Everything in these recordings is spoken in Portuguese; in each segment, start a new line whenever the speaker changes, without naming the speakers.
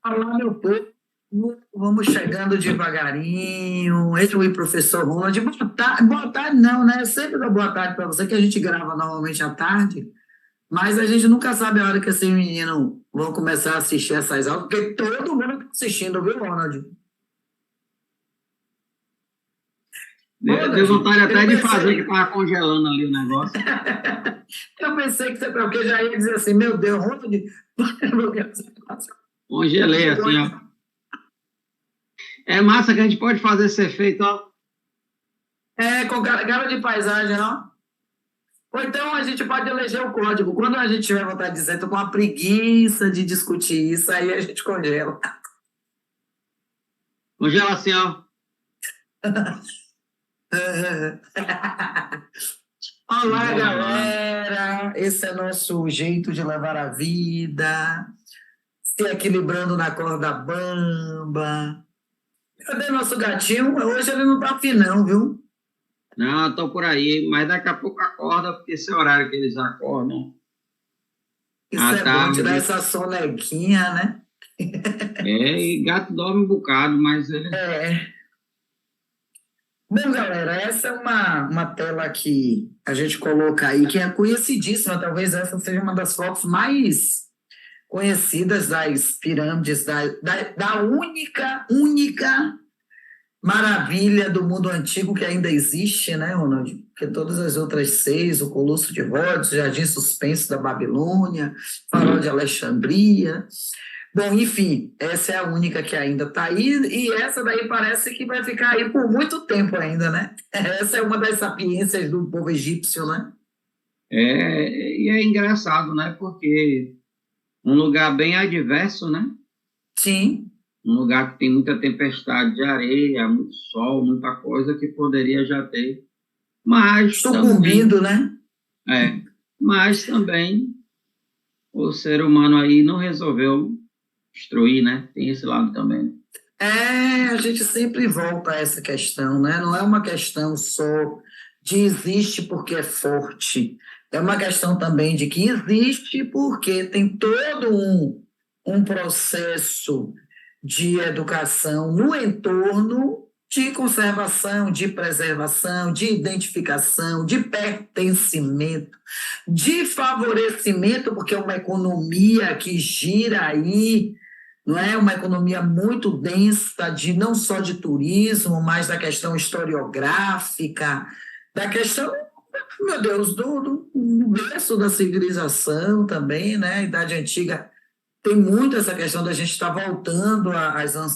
Olá, meu povo. Vamos chegando devagarinho. Esse é o professor Ronald. Boa tarde não, né? Eu sempre dou boa tarde para você, que a gente grava normalmente à tarde, mas a gente nunca sabe a hora que esses meninos vão começar a assistir essas aulas, porque todo mundo está assistindo, viu, Ronald?
Deu
Ronald,
vontade
eu
até de fazer, que
pensei,
estava congelando ali o negócio.
eu pensei que você, porque já ia dizer assim, meu Deus, Ronald,
Congelei assim, ó. É massa que a gente pode fazer ser feito, ó.
com cara de paisagem, não? Ou então a gente pode eleger o código. Quando a gente tiver vontade de dizer, estou com uma preguiça de discutir isso, aí a gente congela.
Congela assim, ó.
Olá,
Bora lá.
galera! Esse é nosso jeito de levar a vida, se equilibrando na corda bamba. Cadê nosso gatinho? Hoje ele não tá afinão, viu?
Não, tô por aí, mas daqui a pouco acorda, porque esse é o horário que eles acordam.
Isso
À
é bom, tirar
tarde.
essa sonequinha, né?
E gato dorme um bocado, mas ele.
É. Bom, galera, essa é uma tela que a gente coloca aí, que é conhecidíssima. Talvez essa seja uma das fotos mais conhecidas das pirâmides, da única maravilha do mundo antigo que ainda existe, né, Ronald? Porque todas as outras seis, o Colosso de Rhodes, o Jardim Suspenso da Babilônia, Farol de Alexandria. Bom, enfim, essa é a única que ainda está aí, e essa daí parece que vai ficar aí por muito tempo ainda, né? Essa é uma das sapiências do povo egípcio, né?
E é engraçado, né? Porque um lugar bem adverso, né?
Sim,
Um lugar que tem muita tempestade de areia, muito sol, muita coisa que poderia já ter. Mas também,
sucumbindo, né?
é, mas também o ser humano aí não resolveu destruir, né? Tem esse lado também.
É, a gente sempre volta a essa questão, né? Não é uma questão só de existe porque é forte. É uma questão também de que existe porque tem todo um processo de educação no entorno de conservação, de preservação, de identificação, de pertencimento, de favorecimento, porque é uma economia que gira aí, não é uma economia muito densa de não só de turismo, mas da questão historiográfica, da questão, meu Deus, do berço da civilização também, né? A Idade Antiga tem muito essa questão da gente estar voltando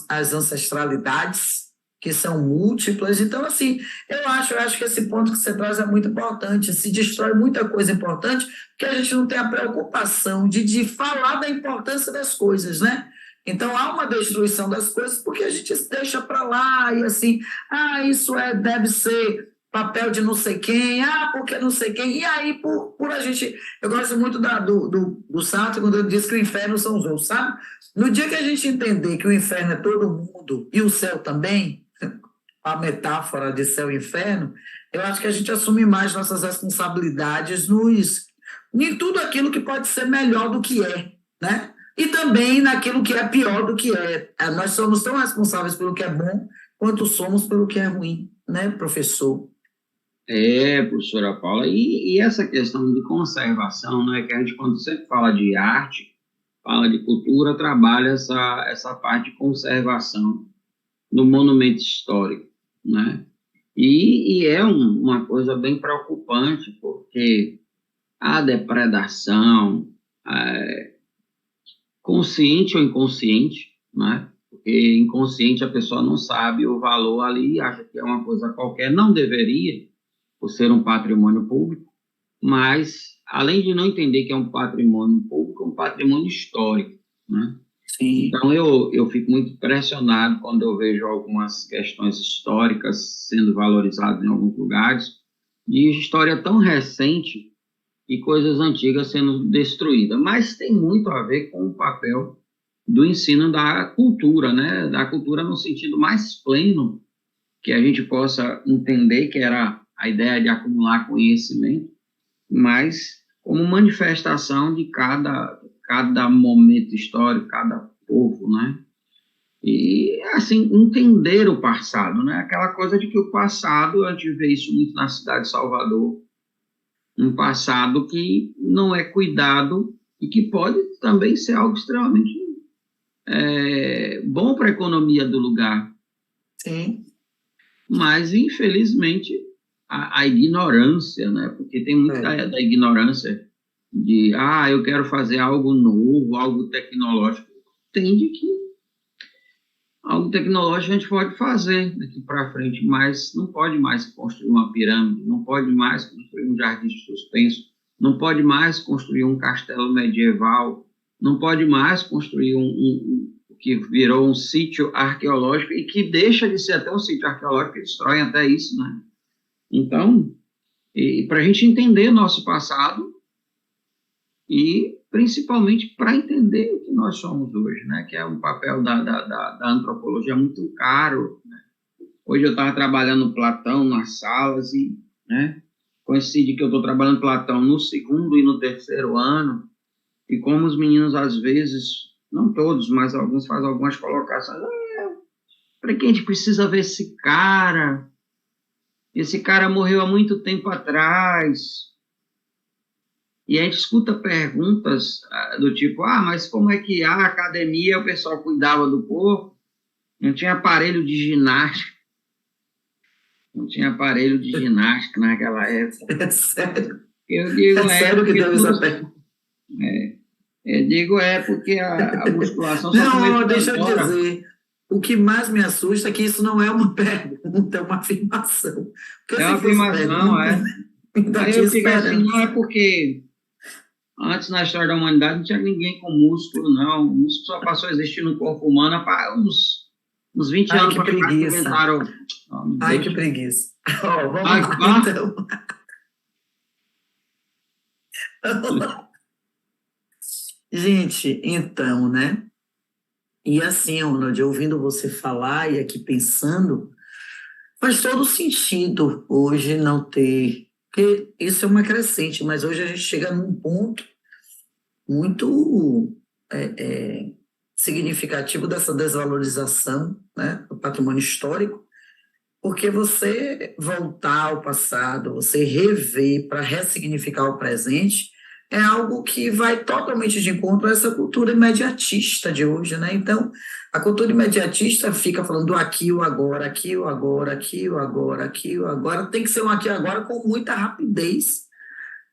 às ancestralidades, que são múltiplas. Então, assim, eu acho que esse ponto que você traz é muito importante. Se destrói muita coisa importante, porque a gente não tem a preocupação de falar da importância das coisas, né? Então, há uma destruição das coisas porque a gente deixa para lá e assim, isso deve ser papel de não sei quem, porque não sei quem. E aí, por a gente eu gosto muito do Sartre quando ele diz que o inferno são os outros, sabe? No dia que a gente entender que o inferno é todo mundo e o céu também, a metáfora de céu e inferno, eu acho que a gente assume mais nossas responsabilidades em tudo aquilo que pode ser melhor do que é, né? E também naquilo que é pior do que é. Nós somos tão responsáveis pelo que é bom quanto somos pelo que é ruim, né, professor?
Professora Paula, e essa questão de conservação, né? Que a gente, quando sempre fala de arte, fala de cultura, trabalha essa parte de conservação do monumento histórico, né? E é uma coisa bem preocupante, porque a depredação, consciente ou inconsciente, né? Porque inconsciente a pessoa não sabe o valor ali, acha que é uma coisa qualquer, não deveria, por ser um patrimônio público, mas além de não entender que é um patrimônio público, é um patrimônio histórico, né?
Sim.
Então eu fico muito impressionado quando eu vejo algumas questões históricas sendo valorizadas em alguns lugares, de história tão recente e coisas antigas sendo destruídas, mas tem muito a ver com o papel do ensino da cultura, né? Da cultura no sentido mais pleno, que a gente possa entender que era a ideia de acumular conhecimento, mas como manifestação de cada momento histórico, povo, né? E, assim, entender o passado, né? Aquela coisa de que o passado, a gente vê isso muito na cidade de Salvador, um passado que não é cuidado e que pode também ser algo extremamente bom para a economia do lugar.
Sim.
Mas, infelizmente, a ignorância, né? Porque tem muito da ignorância de, eu quero fazer algo novo, algo tecnológico. Entende que algo tecnológico a gente pode fazer daqui para frente, mas não pode mais construir uma pirâmide, não pode mais construir um jardim de suspenso, não pode mais construir um castelo medieval, não pode mais construir um que virou um sítio arqueológico e que deixa de ser até um sítio arqueológico e destrói até isso, né? Então, para a gente entender nosso passado e principalmente para entender o que nós somos hoje, né? Que é um papel da antropologia muito caro, né? Hoje eu estava trabalhando Platão nas salas e, né, coincide que eu estou trabalhando Platão no segundo e no terceiro ano, e como os meninos às vezes, não todos, mas alguns fazem algumas colocações, para que a gente precisa ver esse cara? Esse cara morreu há muito tempo atrás. E a gente escuta perguntas do tipo, mas como é que a academia o pessoal cuidava do corpo? Não tinha aparelho de ginástica. Não tinha aparelho de ginástica naquela época.
É sério?
Eu digo,
sério que deu essa pergunta?
Eu digo, porque a musculação só
Não,
começou
deixa eu
agora.
dizer. O que mais me assusta é que isso não é uma pergunta, é uma afirmação. Porque
É uma
se fosse
afirmação,
pergunta, ainda
Aí
tinha
eu digo assim, não é
esperança.
porque antes na história da humanidade não tinha ninguém com músculo, não. O músculo só passou a existir no corpo humano há uns 20
Ai,
anos
que
para cá que
preguiça.
inventaram.
Ai, que preguiça.
Ai,
Vamos lá, então. Gente, então, né? E assim, Ronald, ouvindo você falar e aqui pensando, faz todo sentido hoje não ter, porque isso é uma crescente, mas hoje a gente chega num ponto muito significativo dessa desvalorização, né, do patrimônio histórico, porque você voltar ao passado, você rever para ressignificar o presente, é algo que vai totalmente de encontro a essa cultura imediatista de hoje, né? Então, a cultura imediatista fica falando do aqui, o agora, aqui, o agora, aqui, o agora, aqui, o agora, tem que ser um aqui e agora com muita rapidez,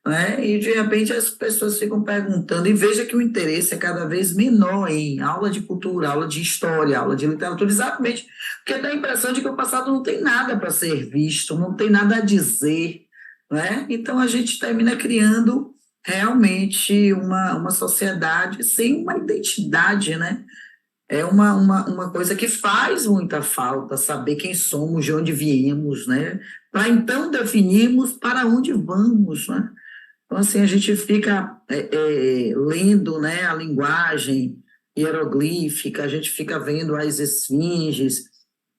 né? E de repente as pessoas ficam perguntando, e veja que o interesse é cada vez menor em aula de cultura, aula de história, aula de literatura, exatamente porque dá a impressão de que o passado não tem nada para ser visto, não tem nada a dizer, né? Então a gente termina criando realmente uma sociedade sem uma identidade, né? É uma coisa que faz muita falta saber quem somos, de onde viemos, né? Para então definirmos para onde vamos, né? Então, assim, a gente fica lendo, né, a linguagem hieroglífica, a gente fica vendo as esfinges,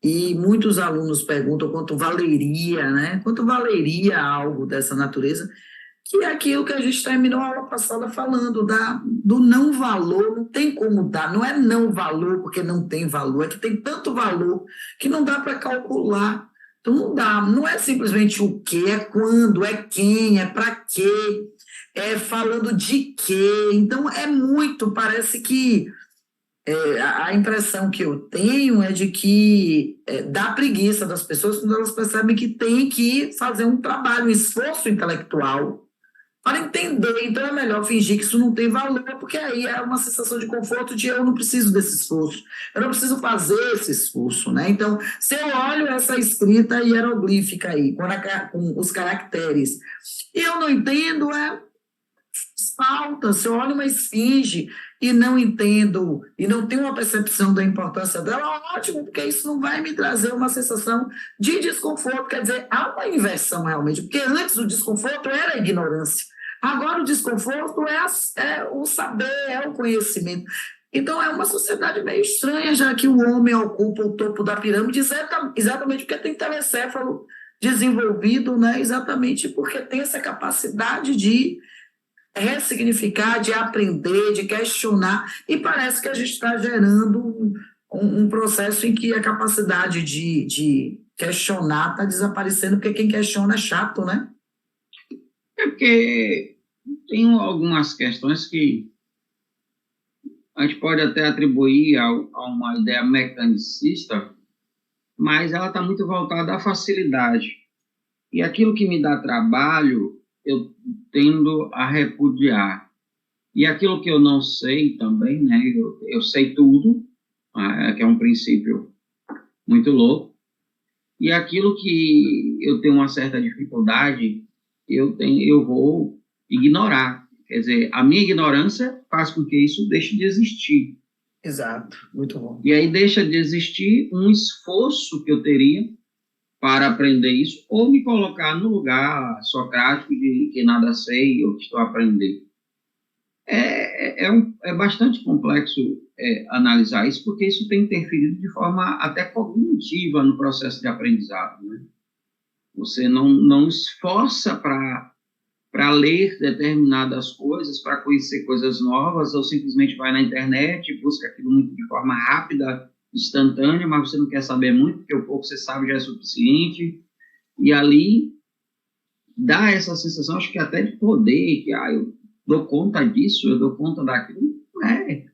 e muitos alunos perguntam quanto valeria, né? Quanto valeria algo dessa natureza, que é aquilo que a gente terminou a aula passada falando, do não valor, não tem como dar, não é não valor porque não tem valor, é que tem tanto valor que não dá para calcular. Então não dá, não é simplesmente o que, é quando, é quem, é para quê, é falando de quê. Então é muito, parece que a impressão que eu tenho é de que dá preguiça das pessoas quando elas percebem que tem que fazer um trabalho, um esforço intelectual para entender. Então é melhor fingir que isso não tem valor, porque aí é uma sensação de conforto de eu não preciso desse esforço, eu não preciso fazer esse esforço, né? Então, se eu olho essa escrita hieroglífica aí, com os caracteres, e eu não entendo, falta. Se eu olho uma esfinge e não entendo, e não tenho uma percepção da importância dela, ótimo, porque isso não vai me trazer uma sensação de desconforto. Quer dizer, há uma inversão realmente, porque antes o desconforto era a ignorância. Agora o desconforto é o saber, é o conhecimento. Então é uma sociedade meio estranha, já que o homem ocupa o topo da pirâmide exatamente porque tem telecéfalo desenvolvido, né? Exatamente porque tem essa capacidade de ressignificar, de aprender, de questionar, e parece que a gente está gerando um processo em que a capacidade de questionar está desaparecendo, porque quem questiona é chato, né?
É porque tem algumas questões que a gente pode até atribuir a uma ideia mecanicista, mas ela está muito voltada à facilidade. E aquilo que me dá trabalho, eu tendo a repudiar. E aquilo que eu não sei também, né? Eu sei tudo, que é um princípio muito louco. E aquilo que eu tenho uma certa dificuldade, eu vou ignorar. Quer dizer, a minha ignorância faz com que isso deixe de existir.
Exato, muito bom.
E aí deixa de existir um esforço que eu teria para aprender isso, ou me colocar no lugar socrático de que nada sei ou que estou aprendendo. É bastante complexo analisar isso, porque isso tem interferido de forma até cognitiva no processo de aprendizado, né? Você não esforça para ler determinadas coisas, para conhecer coisas novas, ou simplesmente vai na internet, busca aquilo muito de forma rápida, instantânea, mas você não quer saber muito, porque o pouco que você sabe já é suficiente, e ali dá essa sensação, acho que até de poder, que eu dou conta disso, eu dou conta daquilo, não é.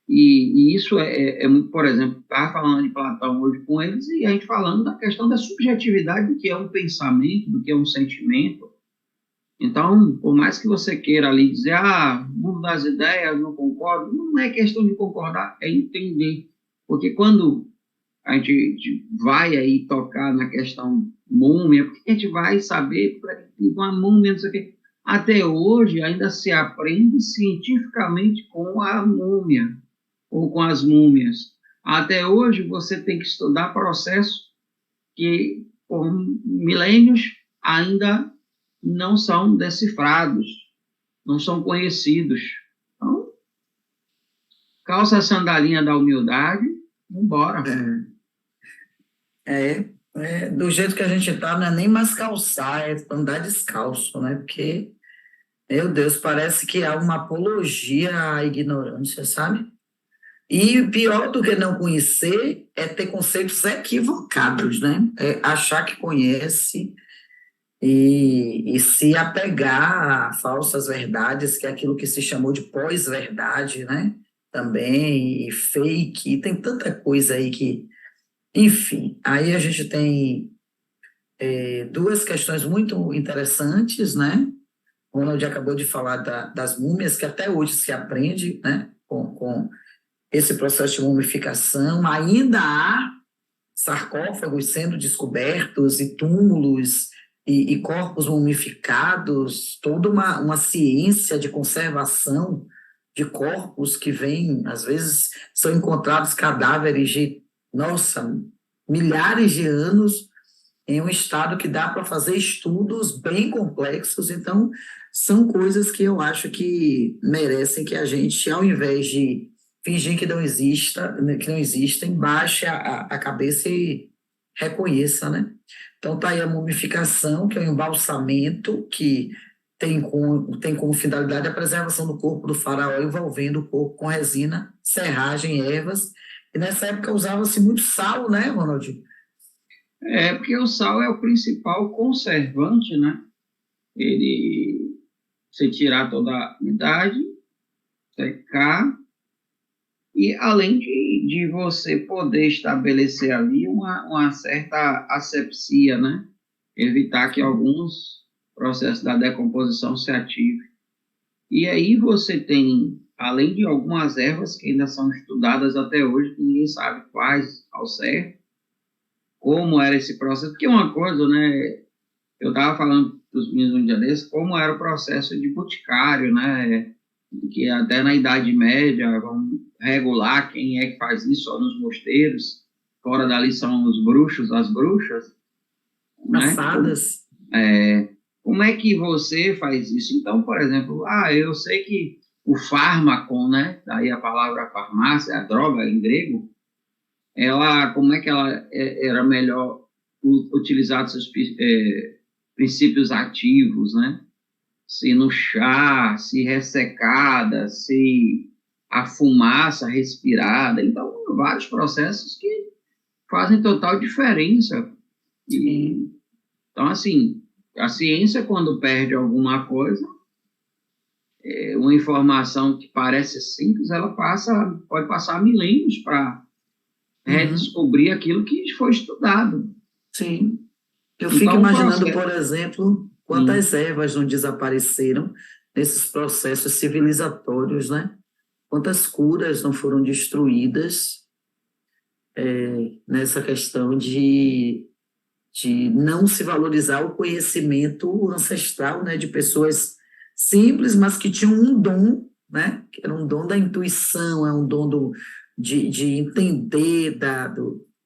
E isso é muito, por exemplo, estava falando de Platão hoje com eles, e a gente falando da questão da subjetividade do que é um pensamento, do que é um sentimento. Então, por mais que você queira ali dizer, mundo das ideias, não concordo, não é questão de concordar, é entender. Porque quando a gente vai aí tocar na questão múmia, porque a gente vai saber uma múmia, não sei o quê. Até hoje ainda se aprende cientificamente com a múmia, ou com as múmias. Até hoje você tem que estudar processos que por milênios ainda não são decifrados, não são conhecidos. Então, calça a sandalinha da humildade, vamos embora.
Do jeito que a gente está, não é nem mais calçar, é andar descalço, né? Porque, meu Deus, parece que há uma apologia à ignorância, sabe? E pior do que não conhecer é ter conceitos equivocados, né? É achar que conhece e se apegar a falsas verdades, que é aquilo que se chamou de pós-verdade, né? Também, e fake, e tem tanta coisa aí que. Enfim, aí a gente tem duas questões muito interessantes, né? O Ronald acabou de falar das múmias, que até hoje se aprende, né? Com esse processo de mumificação, ainda há sarcófagos sendo descobertos e túmulos e corpos mumificados, toda uma ciência de conservação de corpos que vem, às vezes são encontrados cadáveres de, nossa, milhares de anos em um estado que dá para fazer estudos bem complexos, então são coisas que eu acho que merecem que a gente, ao invés de fingir que não exista, que não existem, baixe a cabeça e reconheça, né? Então tá aí a mumificação, que é o embalsamento, que tem como finalidade a preservação do corpo do faraó, envolvendo o corpo com resina, serragem, ervas, e nessa época usava-se muito sal, né, Ronald?
Porque o sal é o principal conservante, né? Ele, você tirar toda a umidade, secar, e além de você poder estabelecer ali uma certa asepsia, né? Evitar que alguns processos da decomposição se ativem. E aí você tem, além de algumas ervas que ainda são estudadas até hoje, que ninguém sabe quais ao certo, como era esse processo, porque uma coisa, né, eu estava falando para os meninos um dia desse, como era o processo de boticário, né, que até na Idade Média vão regular quem é que faz isso só nos mosteiros, fora dali são os bruxos, as bruxas,
As
né?
fadas.
Como é que você faz isso? Então, por exemplo, eu sei que o fármaco, né, daí a palavra farmácia, a droga em grego, como é que ela era melhor utilizar seus princípios ativos, né? se no chá, se ressecada, se a fumaça respirada. Então, vários processos que fazem total diferença. Então, assim, a ciência, quando perde alguma coisa, uma informação que parece simples, ela pode passar milênios para redescobrir aquilo que foi estudado.
Sim. Eu fico imaginando, por exemplo, quantas ervas não desapareceram nesses processos civilizatórios, né? Quantas curas não foram destruídas nessa questão de não se valorizar o conhecimento ancestral, né? De pessoas simples, mas que tinham um dom, né? Que era um dom da intuição, é um dom de entender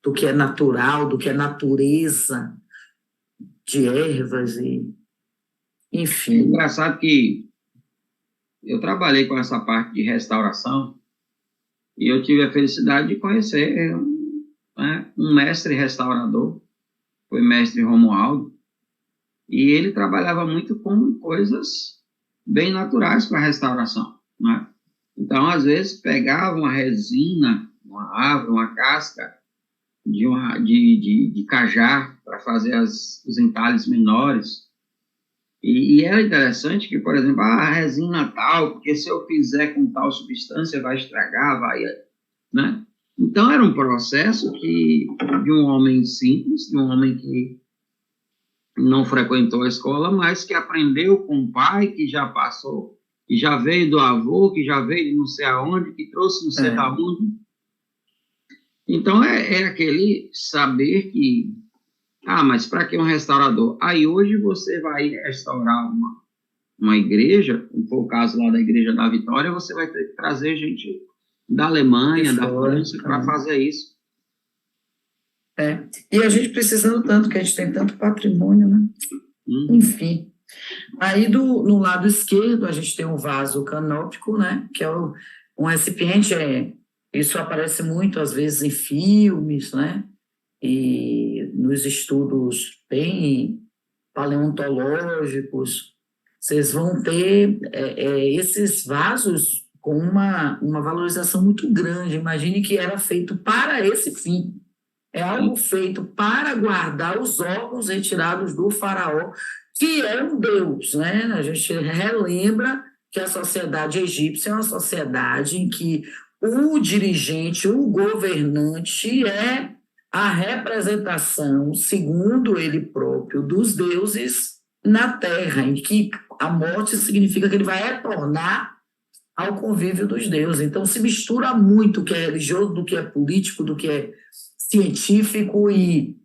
do que é natural, do que é natureza, de ervas, enfim.
É engraçado que eu trabalhei com essa parte de restauração e eu tive a felicidade de conhecer um mestre restaurador, foi mestre Romualdo, e ele trabalhava muito com coisas bem naturais para a restauração, né? Então, às vezes, pegava uma resina, uma árvore, uma casca de cajá para fazer os entalhes menores. E era interessante que, por exemplo, a resina tal, porque se eu fizer com tal substância vai estragar, né? Então, era um processo de um homem simples, de um homem que não frequentou a escola, mas que aprendeu com o pai, que já passou, que já veio do avô, que já veio de não sei aonde, que trouxe não sei da onde. Então, é aquele saber que, mas para que um restaurador? Aí hoje você vai restaurar uma igreja, como foi o caso lá da Igreja da Vitória, você vai ter que trazer gente da Alemanha, da França, para fazer isso.
E a gente precisando tanto, que a gente tem tanto patrimônio, né? Enfim. Aí, no lado esquerdo, a gente tem um vaso canópico, né? Que é um recipiente, isso aparece muito, às vezes, em filmes, né? E nos estudos bem paleontológicos, vocês vão ter esses vasos com uma valorização muito grande. Imagine que era feito para esse fim. É algo feito para guardar os órgãos retirados do faraó, que é um deus, né? A gente relembra que a sociedade egípcia é uma sociedade em que o dirigente, o governante é a representação, segundo ele próprio, dos deuses na terra, em que a morte significa que ele vai retornar ao convívio dos deuses. Então, se mistura muito o que é religioso, do que é político, do que é científico, e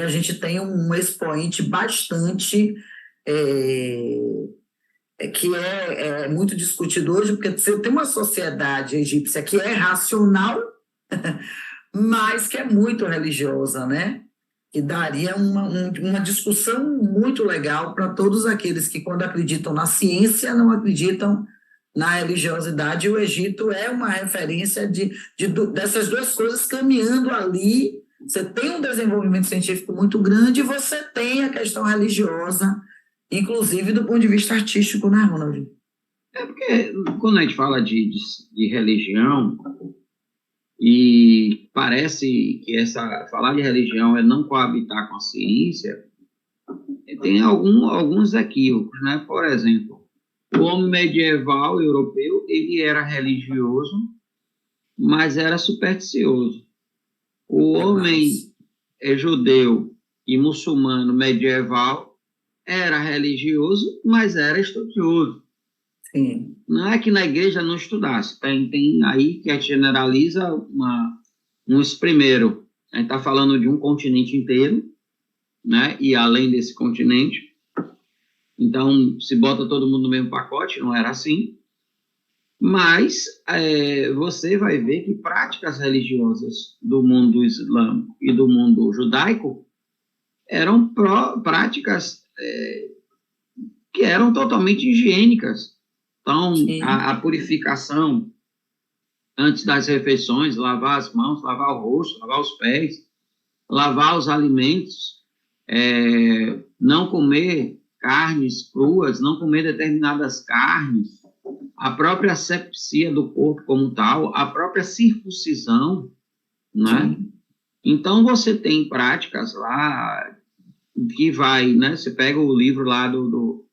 a gente tem um expoente bastante que é muito discutido hoje, porque você tem uma sociedade egípcia que é racional, mas que é muito religiosa, né? E daria uma discussão muito legal para todos aqueles que, quando acreditam na ciência, não acreditam na religiosidade. O Egito é uma referência dessas duas coisas caminhando ali. Você tem um desenvolvimento científico muito grande e você tem a questão religiosa, inclusive do ponto de vista artístico, né, Ronald?
Porque quando a gente fala de religião, e parece que falar de religião é não coabitar com a ciência, tem alguns equívocos, né? Por exemplo, o homem medieval europeu, ele era religioso, mas era supersticioso. O homem judeu e muçulmano medieval era religioso, mas era estudioso.
Sim.
Não é que na igreja não estudasse, tem aí que a gente generaliza primeiro. A gente está falando de um continente inteiro, né? E além desse continente. Então, se bota todo mundo no mesmo pacote, não era assim. Mas você vai ver que práticas religiosas do mundo islâmico e do mundo judaico eram práticas que eram totalmente higiênicas. Então, a purificação antes das refeições, lavar as mãos, lavar o rosto, lavar os pés, lavar os alimentos, não comer carnes cruas, não comer determinadas carnes, a própria asepsia do corpo como tal, a própria circuncisão, né? Então, você tem práticas lá que vai, né? Você pega o livro lá dos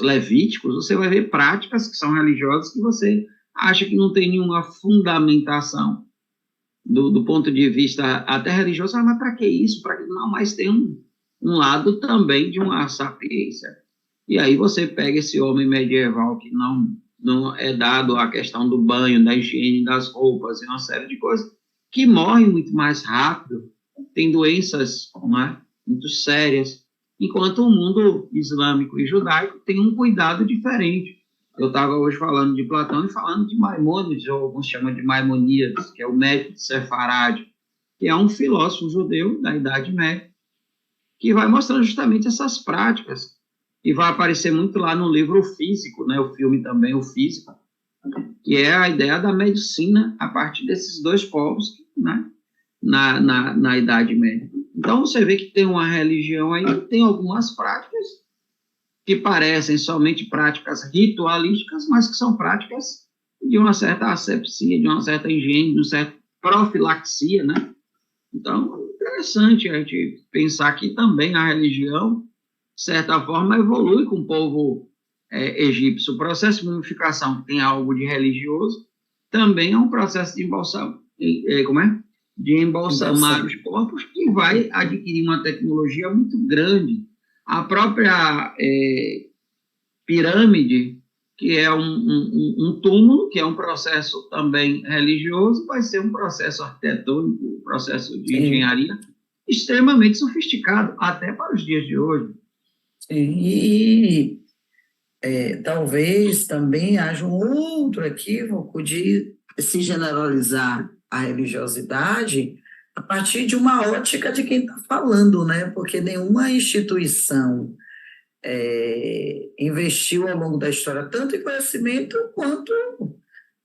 Levíticos, você vai ver práticas que são religiosas que você acha que não tem nenhuma fundamentação do ponto de vista até religioso. Mas para que isso? Para que não? Mas tem um lado também de uma sapiência. E aí você pega esse homem medieval que não é dado a questão do banho, da higiene das roupas e uma série de coisas, que morre muito mais rápido, tem doenças, né, muito sérias, enquanto o mundo islâmico e judaico tem um cuidado diferente. Eu estava hoje falando de Platão e falando de Maimônides, ou alguns chamam de Maimonides, que é o médico de Sefarade, que é um filósofo judeu da Idade Média, que vai mostrando justamente essas práticas, e vai aparecer muito lá no livro O Físico, né, o filme também, O Físico, que é a ideia da medicina a partir desses dois povos, né, na Idade Média. Então, você vê que tem uma religião aí, tem algumas práticas que parecem somente práticas ritualísticas, mas que são práticas de uma certa asepsia, de uma certa higiene, de uma certa profilaxia, né? Então, é interessante a gente pensar que também a religião, de certa forma, evolui com o povo egípcio. O processo de mumificação, que tem algo de religioso, também é um processo de de embalsamar os corpos, que vai adquirir uma tecnologia muito grande. A própria pirâmide, que é um túmulo, que é um processo também religioso, vai ser um processo arquitetônico, um processo de engenharia extremamente sofisticado, até para os dias de hoje.
Sim, talvez também haja um outro equívoco de se generalizar a religiosidade a partir de uma ótica de quem está falando, né? Porque nenhuma instituição investiu ao longo da história tanto em conhecimento quanto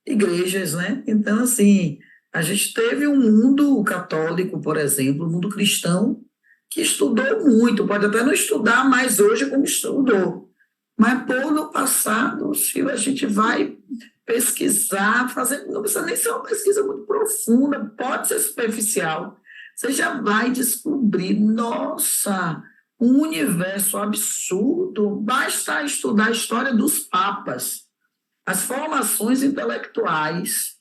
igrejas, né? Então, assim, a gente teve um mundo católico, por exemplo, um mundo cristão, que estudou muito, pode até não estudar mais hoje como estudou, mas pô, no passado, se a gente vai pesquisar, fazer, não precisa nem ser uma pesquisa muito profunda, pode ser superficial, você já vai descobrir, nossa, um universo absurdo, basta estudar a história dos papas, as formações intelectuais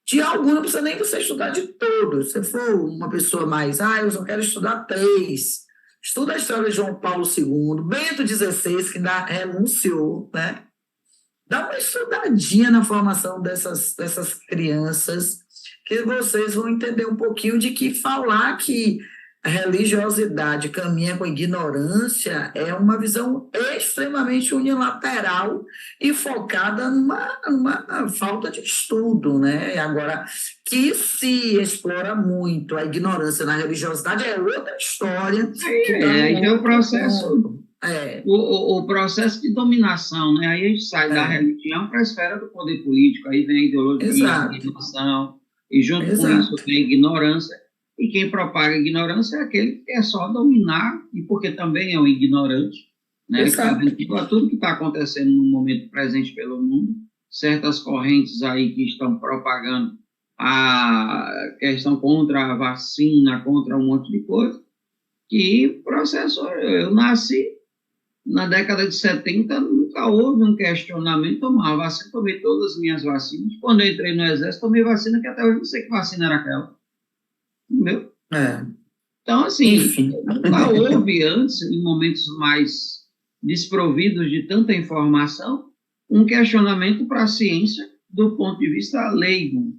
de alguns, não precisa nem você estudar de todos. Se for uma pessoa mais, eu só quero estudar 3. Estuda a história de João Paulo II, Bento XVI, que ainda renunciou, né? Dá uma estudadinha na formação dessas crianças, que vocês vão entender um pouquinho de que falar que a religiosidade caminha com ignorância é uma visão extremamente unilateral e focada numa falta de estudo, né? Agora, que se explora muito a ignorância na religiosidade é outra história.
Aí é o processo, o processo de dominação, né? Aí a gente sai da religião para a esfera do poder político, aí vem a ideologia, a dominação, e junto com isso vem a ignorância. E quem propaga a ignorância é aquele que quer só dominar, e porque também é um ignorante, né? A tudo que está acontecendo no momento presente pelo mundo, certas correntes aí que estão propagando a questão contra a vacina, contra um monte de coisa, que processo, eu nasci na década de 70, nunca houve um questionamento, tomar vacina, tomei todas as minhas vacinas, quando eu entrei no exército, tomei vacina, que até hoje não sei que vacina era aquela. Entendeu? Então, assim, nunca houve antes, em momentos mais desprovidos de tanta informação, um questionamento para a ciência do ponto de vista leigo,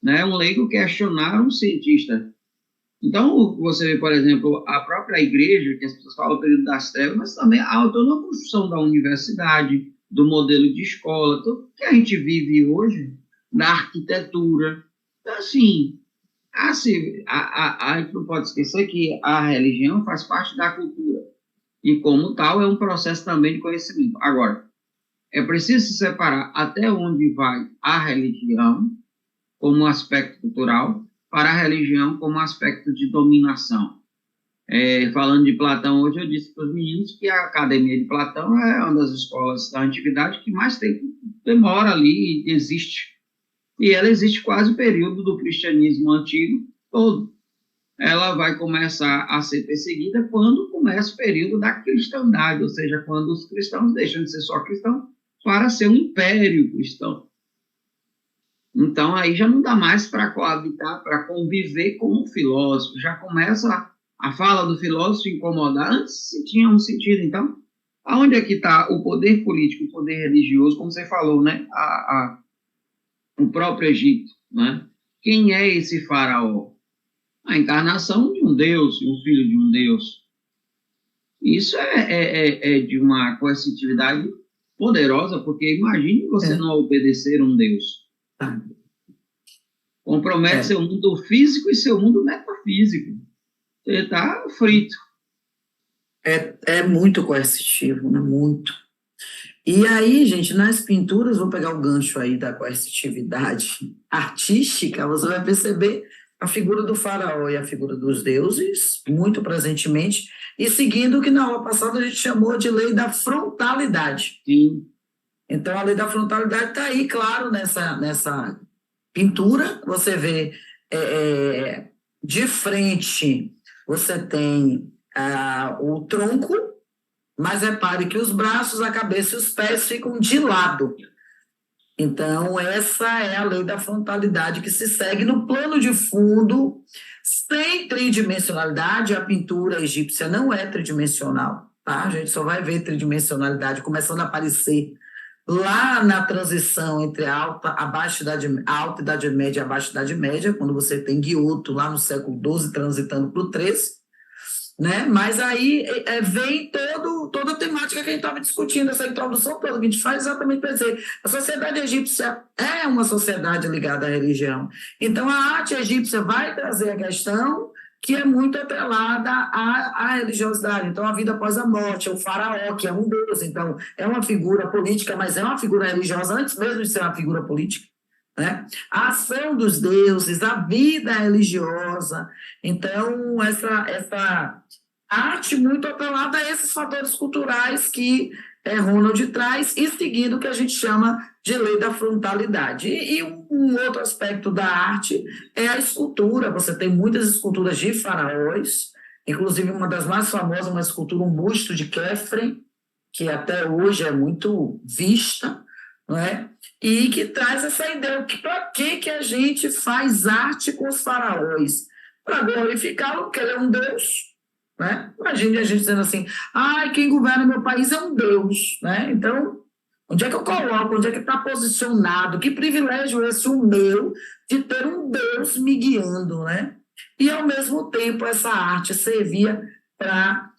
né? Um leigo questionar um cientista. Então, você vê, por exemplo, a própria igreja, que as pessoas falam o período das trevas, mas também a autonomia construção da universidade, do modelo de escola, tudo que a gente vive hoje, da arquitetura. Então, assim, a gente não pode esquecer que a religião faz parte da cultura e, como tal, é um processo também de conhecimento. Agora, é preciso se separar até onde vai a religião como um aspecto cultural para a religião como um aspecto de dominação. Falando de Platão, hoje eu disse para os meninos que a Academia de Platão é uma das escolas da antiguidade que mais tempo demora ali e existe. E ela existe quase o período do cristianismo antigo todo. Ela vai começar a ser perseguida quando começa o período da cristandade, ou seja, quando os cristãos deixam de ser só cristãos para ser um império cristão. Então, aí já não dá mais para coabitar, para conviver com o filósofo. Já começa a fala do filósofo incomodar. Antes tinha um sentido. Então, aonde é que está o poder político, o poder religioso, como você falou, né? O próprio Egito, né? Quem é esse faraó? A encarnação de um Deus, um filho de um Deus. Isso é de uma coercitividade poderosa, porque imagine você não obedecer um Deus. Compromete seu mundo físico e seu mundo metafísico. Você está frito.
É muito coercitivo, né? Muito. E aí, gente, nas pinturas, vou pegar o gancho aí da coercitividade artística, você vai perceber a figura do faraó e a figura dos deuses muito presentemente, e seguindo o que na aula passada a gente chamou de lei da frontalidade.
Sim.
Então, a lei da frontalidade está aí, claro, nessa pintura. Você vê de frente, você tem o tronco, mas repare que os braços, a cabeça e os pés ficam de lado. Então, essa é a lei da frontalidade que se segue no plano de fundo, sem tridimensionalidade. A pintura egípcia não é tridimensional, tá? A gente só vai ver tridimensionalidade começando a aparecer lá na transição entre a alta Idade Média e a Baixa Idade Média, quando você tem Giotto lá no século XII transitando para o XIII, né? Mas aí vem toda a temática que a gente estava discutindo, essa introdução toda que a gente faz exatamente para dizer a sociedade egípcia é uma sociedade ligada à religião. Então, a arte egípcia vai trazer a questão que é muito atrelada à religiosidade. Então, a vida após a morte, o faraó, que é um deus, então, é uma figura política, mas é uma figura religiosa antes mesmo de ser uma figura política. Né? A ação dos deuses, a vida religiosa. Então, essa arte muito atrelada a esses fatores culturais que Ronald traz, e seguindo o que a gente chama de lei da frontalidade. E um outro aspecto da arte é a escultura. Você tem muitas esculturas de faraós, inclusive uma das mais famosas, uma escultura, um busto de Khefren, que até hoje é muito vista, não é? E que traz essa ideia, para que a gente faz arte com os faraós? Para glorificá-lo, porque ele é um Deus, né? Imagine a gente dizendo assim, quem governa meu país é um Deus, né? Então, onde é que eu coloco? Onde é que está posicionado? Que privilégio é esse o meu de ter um Deus me guiando, né? E, ao mesmo tempo, essa arte servia para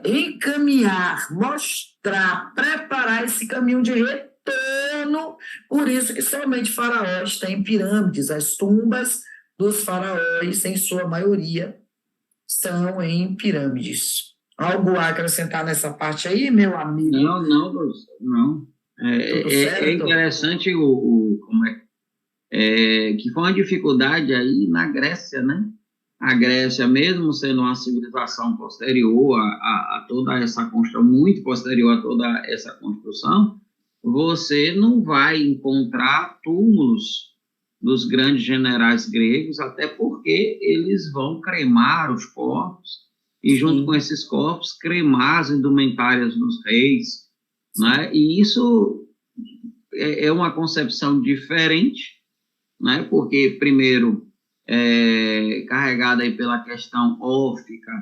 encaminhar, mostrar, preparar esse caminho de retorno. Por isso que somente faraós têm pirâmides. As tumbas dos faraós, em sua maioria, são em pirâmides. Algo a acrescentar nessa parte aí, meu amigo?
Não, professor, não. É interessante que foi uma dificuldade aí na Grécia, né? A Grécia, mesmo sendo uma civilização posterior a toda essa construção, muito posterior a toda essa construção, você não vai encontrar túmulos dos grandes generais gregos, até porque eles vão cremar os corpos e, junto com esses corpos, cremar as indumentárias dos reis, né? E isso é uma concepção diferente, né? Porque, primeiro, carregada aí pela questão órfica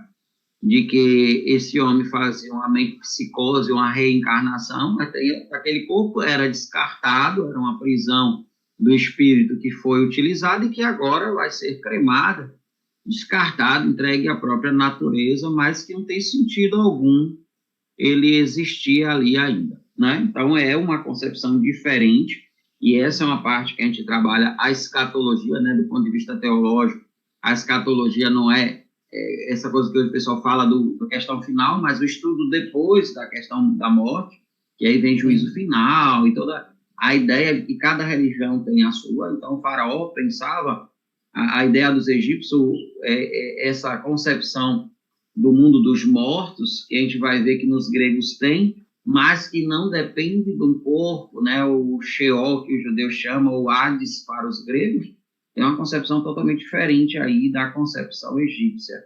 de que esse homem fazia uma metempsicose, uma reencarnação, aquele corpo era descartado, era uma prisão do espírito que foi utilizada e que agora vai ser cremada, descartado, entregue à própria natureza, mas que não tem sentido algum ele existir ali ainda, né? Então é uma concepção diferente. E essa é uma parte que a gente trabalha, a escatologia, né, do ponto de vista teológico. A escatologia não é essa coisa que o pessoal fala da questão final, mas o estudo depois da questão da morte, que aí vem juízo final e toda a ideia que cada religião tem a sua. Então, o faraó pensava a ideia dos egípcios é essa concepção do mundo dos mortos, que a gente vai ver que nos gregos tem, mas que não depende do corpo, né? O Sheol, que os judeus chamam, ou Hades para os gregos, é uma concepção totalmente diferente aí da concepção egípcia.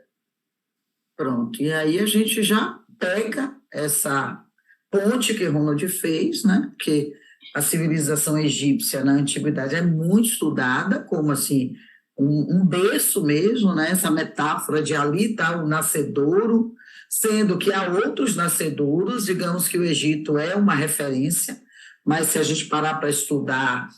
Pronto, e aí a gente já pega essa ponte que Ronald fez, né? Porque a civilização egípcia na antiguidade é muito estudada, como assim, um berço mesmo, né? Essa metáfora de ali está o nascedouro, sendo que há outros nascedouros, digamos que o Egito é uma referência, mas se a gente parar para estudar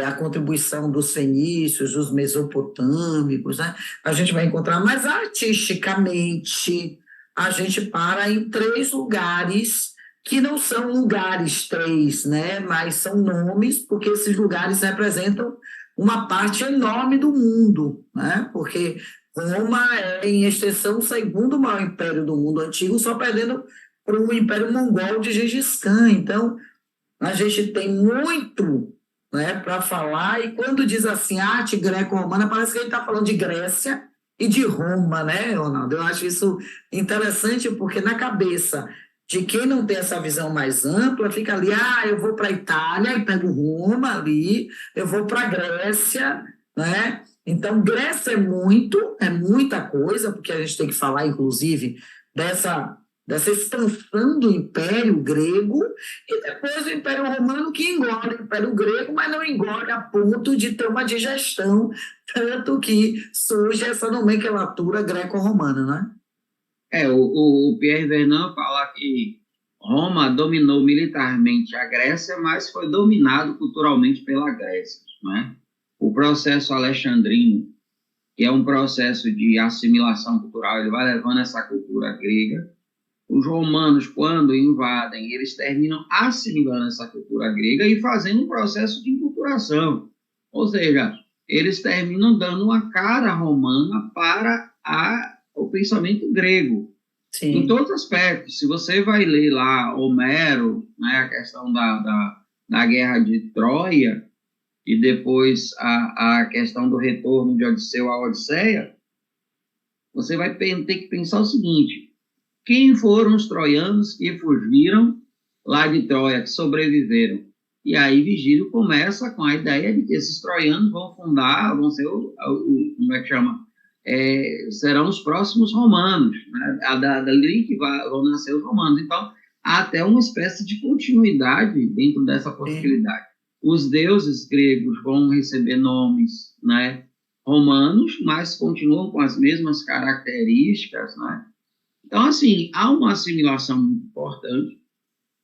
a contribuição dos fenícios, dos mesopotâmicos, né? A gente vai encontrar, mas artisticamente a gente para em 3 lugares que não são lugares 3, né? Mas são nomes, porque esses lugares representam uma parte enorme do mundo, né? Porque Roma é, em extensão, o segundo maior império do mundo antigo, só perdendo para o Império Mongol de Gengis Khan. Então, a gente tem muito, né, para falar, e quando diz assim, arte greco-romana, parece que a gente está falando de Grécia e de Roma, né, Ronaldo? Eu acho isso interessante, porque na cabeça de quem não tem essa visão mais ampla, fica ali, eu vou para a Itália e pego Roma ali, eu vou para a Grécia, né? Então, Grécia é muita coisa, porque a gente tem que falar, inclusive, dessa expansão do Império Grego e depois do Império Romano, que engole o Império Grego, mas não engole a ponto de ter uma digestão, tanto que surge essa nomenclatura greco-romana, né?
O Pierre Vernant fala que Roma dominou militarmente a Grécia, mas foi dominado culturalmente pela Grécia, né? O processo alexandrino, que é um processo de assimilação cultural, ele vai levando essa cultura grega. Os romanos, quando invadem, eles terminam assimilando essa cultura grega e fazendo um processo de enculturação. Ou seja, eles terminam dando uma cara romana para o pensamento grego. Sim. Em todos os aspectos. Se você vai ler lá Homero, né, a questão da guerra de Troia, e depois a questão do retorno de Odisseu à Odisseia, você vai ter que pensar o seguinte: quem foram os troianos que fugiram lá de Troia, que sobreviveram? E aí Vigílio começa com a ideia de que esses troianos vão vão ser como é que chama? Serão os próximos romanos, né? Dali que vão nascer os romanos. Então, há até uma espécie de continuidade dentro dessa possibilidade. Os deuses gregos vão receber nomes, né, romanos, mas continuam com as mesmas características, né? Então, assim, há uma assimilação muito importante,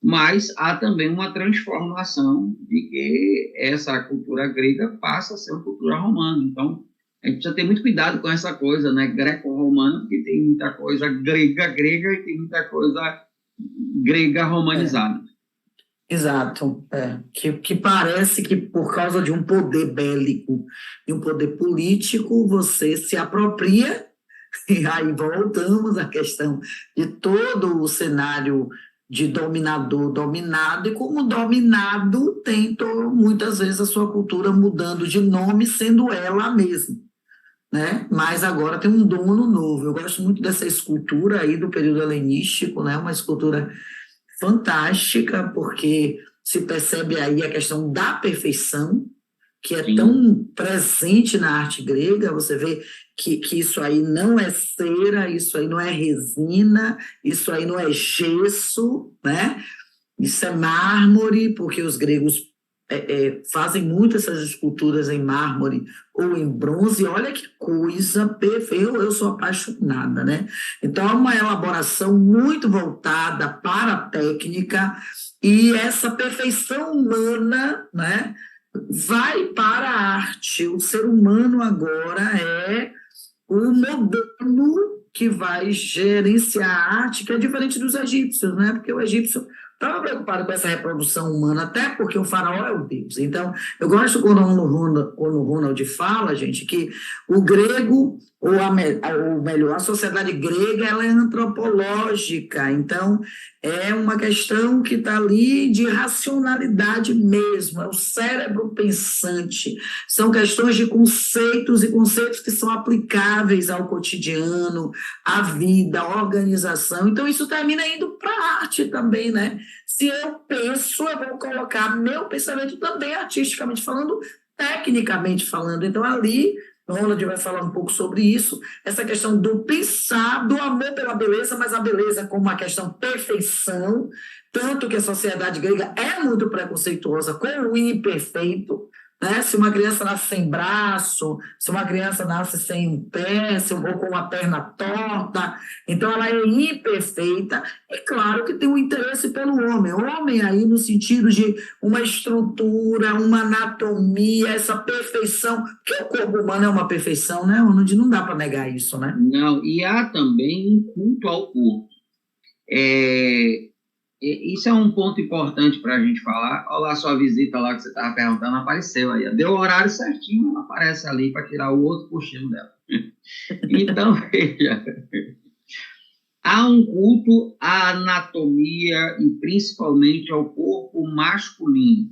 mas há também uma transformação de que essa cultura grega passa a ser uma cultura romana. Então, a gente precisa ter muito cuidado com essa coisa, né, greco-romana, porque tem muita coisa grega e tem muita coisa grega romanizada.
Exato, que parece que por causa de um poder bélico e um poder político, você se apropria. E aí voltamos à questão de todo o cenário de dominador-dominado, e como dominado tem muitas vezes a sua cultura mudando de nome, sendo ela a mesma, né? Mas agora tem um dono novo. Eu gosto muito dessa escultura aí do período helenístico, né? Uma escultura fantástica, porque se percebe aí a questão da perfeição, que é tão presente na arte grega. Você vê que isso aí não é cera, isso aí não é resina, isso aí não é gesso, né? Isso é mármore, porque os gregos fazem muito essas esculturas em mármore ou em bronze. Olha que coisa perfeita, eu sou apaixonada, né? Então, é uma elaboração muito voltada para a técnica, e essa perfeição humana, né, vai para a arte. O ser humano agora é o modelo que vai gerenciar a arte, que é diferente dos egípcios, né? Porque o egípcio estava preocupado com essa reprodução humana, até porque o faraó é o deus. Então, eu gosto quando o Ronald fala, gente, que o grego, ou melhor, a sociedade grega ela é antropológica, então é uma questão que está ali de racionalidade mesmo, é o cérebro pensante, são questões de conceitos e conceitos que são aplicáveis ao cotidiano, à vida, à organização, então isso termina indo para a arte também, né? Se eu penso, eu vou colocar meu pensamento também artisticamente falando, tecnicamente falando, então ali Ronald vai falar um pouco sobre isso, essa questão do pensar, do amor pela beleza, mas a beleza como uma questão perfeição, tanto que a sociedade grega é muito preconceituosa com o imperfeito, né? Se uma criança nasce sem braço, se uma criança nasce sem um pé, ou com uma perna torta, então ela é imperfeita, e claro que tem um interesse pelo homem aí no sentido de uma estrutura, uma anatomia, essa perfeição, porque o corpo humano é uma perfeição, né? Não dá para negar isso, né?
Não, e há também um culto ao corpo. Isso é um ponto importante para a gente falar. Olha lá, sua visita lá que você estava perguntando, apareceu aí. Deu o horário certinho, ela aparece ali para tirar o outro cochilo dela. Então, veja, há um culto à anatomia e principalmente ao corpo masculino,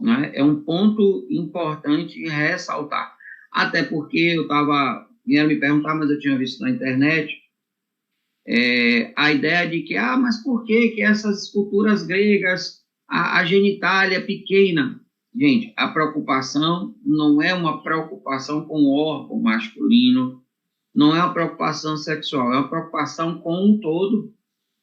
né? É um ponto importante ressaltar. Até porque eu vieram me perguntar, mas eu tinha visto na internet, a ideia de que, mas por que essas esculturas gregas, a genitália é pequena? Gente, a preocupação não é uma preocupação com o órgão masculino, não é uma preocupação sexual, é uma preocupação com um todo,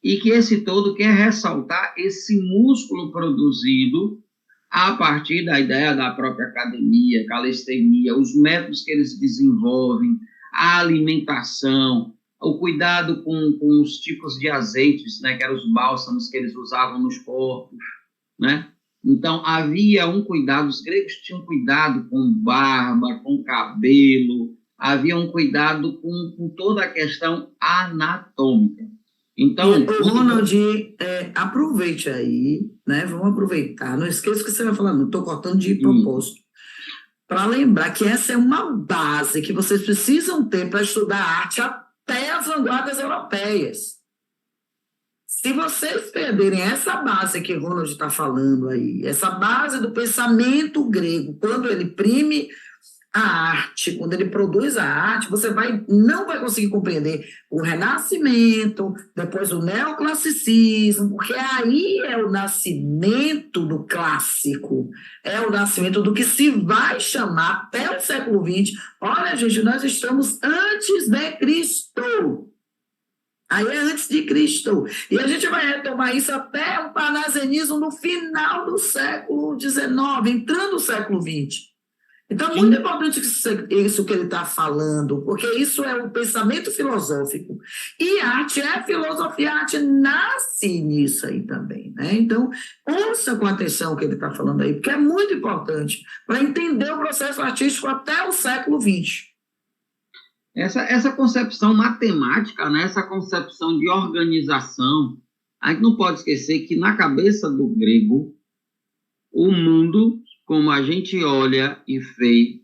e que esse todo quer ressaltar esse músculo produzido a partir da ideia da própria academia, calistenia, os métodos que eles desenvolvem, a alimentação, o cuidado com os tipos de azeites, né, que eram os bálsamos que eles usavam nos corpos, né? Então, havia um cuidado, os gregos tinham cuidado com barba, com cabelo, havia um cuidado com toda a questão anatômica. Então,
Ronald, aproveite aí, né? Vamos aproveitar. Não esqueça que você vai falar, não estou cortando de propósito. Para lembrar que essa é uma base que vocês precisam ter para estudar arte até as vanguardas europeias. Se vocês perderem essa base que Ronald está falando aí, essa base do pensamento grego, quando ele imprime a arte, quando ele produz a arte, você não vai conseguir compreender o Renascimento, depois o Neoclassicismo, porque aí é o nascimento do clássico, é o nascimento do que se vai chamar até o século XX. Olha, gente, nós estamos antes de Cristo. Aí é antes de Cristo. E a gente vai retomar isso até o parnasianismo no final do século XIX, entrando no século XX. Então, é muito importante isso que ele está falando, porque isso é um pensamento filosófico. E arte é filosofia, a arte nasce nisso aí também, né? Então, ouça com atenção o que ele está falando aí, porque é muito importante para entender o processo artístico até o século XX.
Essa concepção matemática, né, essa concepção de organização, a gente não pode esquecer que na cabeça do grego, o mundo, como a gente olha e vê,